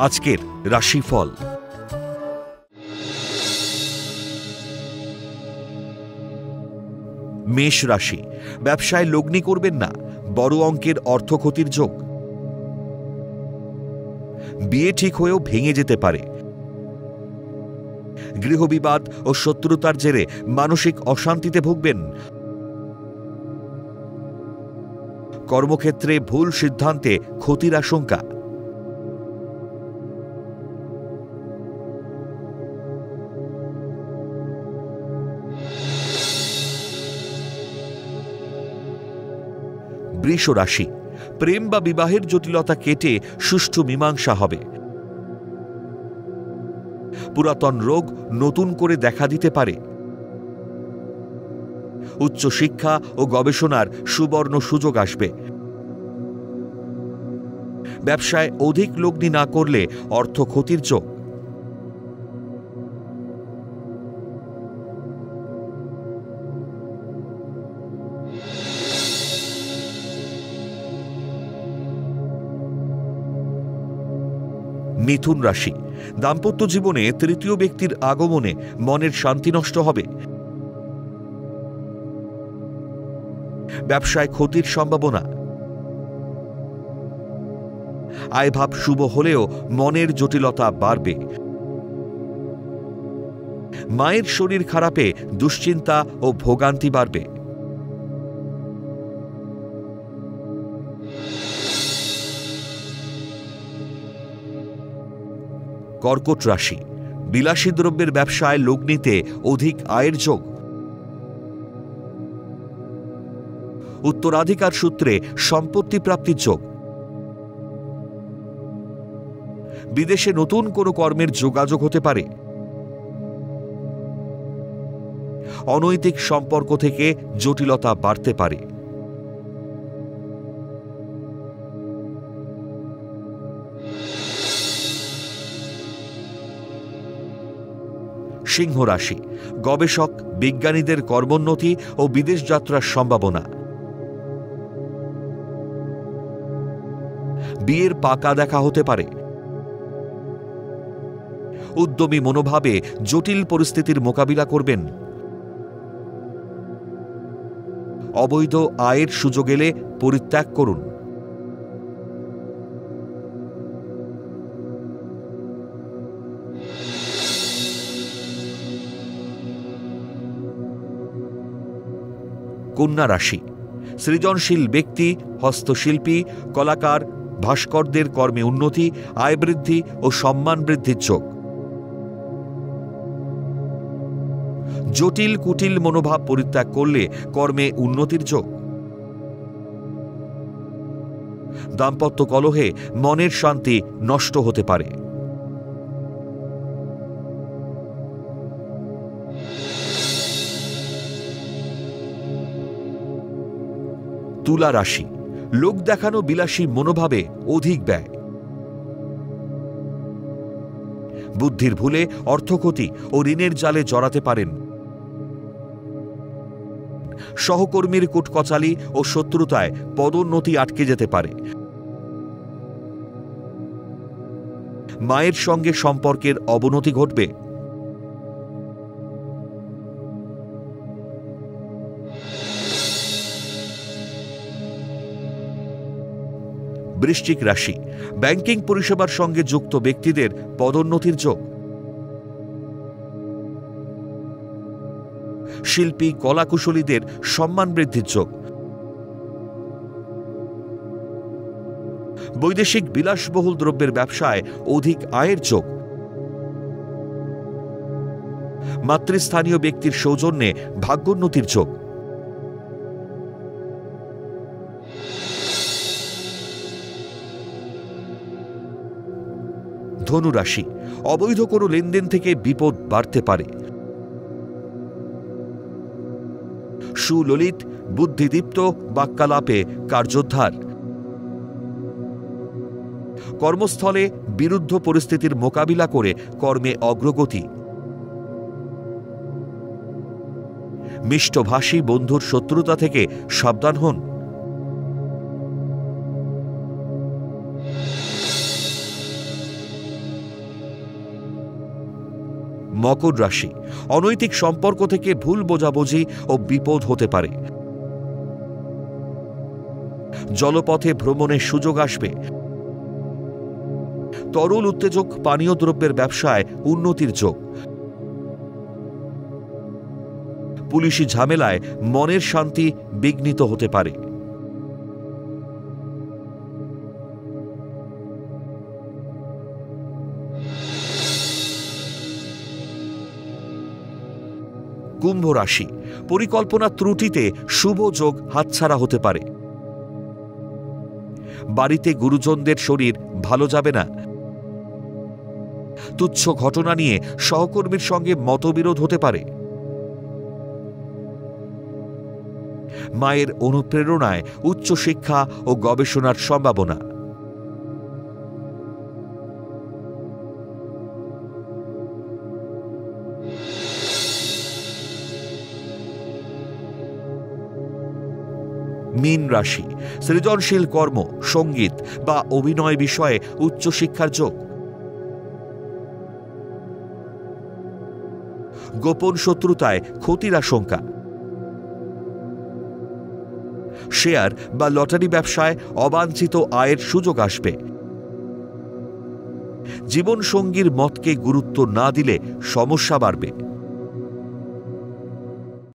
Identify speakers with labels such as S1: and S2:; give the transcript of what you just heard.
S1: আজকের রাশিফল। মেষ রাশি, ব্যবসায় লগ্নি করবেন না, বড় অঙ্কের অর্থ ক্ষতির যোগ। বিয়ে ঠিক হয়েও ভেঙে যেতে পারে। গৃহবিবাদ ও শত্রুতার জেরে মানসিক অশান্তিতে ভুগবেন। কর্মক্ষেত্রে ভুল সিদ্ধান্তে ক্ষতির আশঙ্কা। বৃষ রাশি, প্রেম বা বিবাহের জটিলতা কেটে সুষ্ঠু মীমাংসা হবে। পুরাতন রোগ নতুন করে দেখা দিতে পারে। উচ্চশিক্ষা ও গবেষণার সুবর্ণ সুযোগ আসবে। ব্যবসায় অধিক লগ্নি না করলে অর্থ ক্ষতির যোগ। মিথুন রাশি, দাম্পত্য জীবনে তৃতীয় ব্যক্তির আগমনে মনের শান্তি নষ্ট হবে। ব্যবসায় ক্ষতির সম্ভাবনা। আয়ভাব শুভ হলেও মনের জটিলতা বাড়বে। মায়ের শরীর খারাপে দুশ্চিন্তা ও ভোগান্তি বাড়বে। কর্কট রাশি, বিলাসী দ্রব্যের ব্যবসায় লগ্নিতে অধিক আয়ের যোগ। উত্তরাধিকার সূত্রে সম্পত্তি প্রাপ্তির যোগ। বিদেশে নতুন কোনো কর্মের যোগাযোগ হতে পারে। অনৈতিক সম্পর্ক থেকে জটিলতা বাড়তে পারে। সিংহ রাশি, গবেষক বিজ্ঞানীদের কর্মোন্নতি ও বিদেশ যাত্রার সম্ভাবনা। বিয়ের পাকা দেখা হতে পারে। উদ্যমী মনোভাবে জটিল পরিস্থিতির মোকাবিলা করবেন। অবৈধ আয়ের সুযোগ এলে পরিত্যাগ করুন। কন্যা রাশি, সৃজনশীল ব্যক্তি, হস্তশিল্পী, কলাকার, ভাস্করদের কর্মে উন্নতি, আয় বৃদ্ধি ও সম্মান বৃদ্ধির যোগ। জটিল কুটিল মনোভাব পরিত্যাগ করলে কর্মে উন্নতির যোগ। দাম্পত্য কলহে মনের শান্তি নষ্ট হতে পারে। তুলা রাশি, লোক দেখানো বিলাসী মনোভাবে অধিক ব্যয়। বুদ্ধির ভুলে অর্থক্ষতি ও ঋণের জালে জড়াতে পারেন। সহকর্মীর কুটকচালি ও শত্রুতায় পদোন্নতি আটকে যেতে পারে। মায়ের সঙ্গে সম্পর্কের অবনতি ঘটবে। বৃশ্চিক রাশি, ব্যাংকিং পরিষেবার সঙ্গে যুক্ত ব্যক্তিদের পদোন্নতির যোগ। শিল্পী কলাকুশলীদের সম্মান বৃদ্ধির যোগ। বৈদেশিক বিলাসবহুল দ্রব্যের ব্যবসায় অধিক আয়ের যোগ। মাতৃস্থানীয় ব্যক্তির সৌজন্যে ভাগ্যোন্নতির যোগ। ধনু রাশি, অবৈধ কোনো লেনদেন থেকে বিপদ বাড়তে পারে। সুললিত বুদ্ধিদীপ্ত বাক্যালাপে কার্যোদ্ধার। কর্মস্থলে বিরুদ্ধ পরিস্থিতির মোকাবিলা করে কর্মে অগ্রগতি। মিষ্টভাষী বন্ধুর শত্রুতা থেকে সাবধান হন। মকর রাশি, অনৈতিক সম্পর্ক থেকে ভুল বোঝাবুঝি ও বিপদ হতে পারে। জলপথে ভ্রমণের সুযোগ আসবে। তরল উত্তেজক পানীয় দ্রব্যের ব্যবসায় উন্নতির যোগ। পুলিশি ঝামেলায় মনের শান্তি বিঘ্নিত হতে পারে। কুম্ভ রাশি, পরিকল্পনা ত্রুটিতে শুভ যোগ হাতছাড়া হতে পারে। বাড়িতে গুরুজনদের শরীর ভালো যাবে না। তুচ্ছ ঘটনা নিয়ে সহকর্মীর সঙ্গে মতবিরোধ হতে পারে। মায়ের অনুপ্রেরণায় উচ্চশিক্ষা ও গবেষণার সম্ভাবনা। মীন রাশি, সৃজনশীল কর্ম, সঙ্গীত বা অভিনয় বিষয়ে উচ্চশিক্ষার যোগ। গোপন শত্রুতায় ক্ষতির আশঙ্কা। শেয়ার বা লটারি ব্যবসায় অবাঞ্ছিত আয়ের সুযোগ আসবে। জীবনসঙ্গীর মতকে গুরুত্ব না দিলে সমস্যা বাড়বে।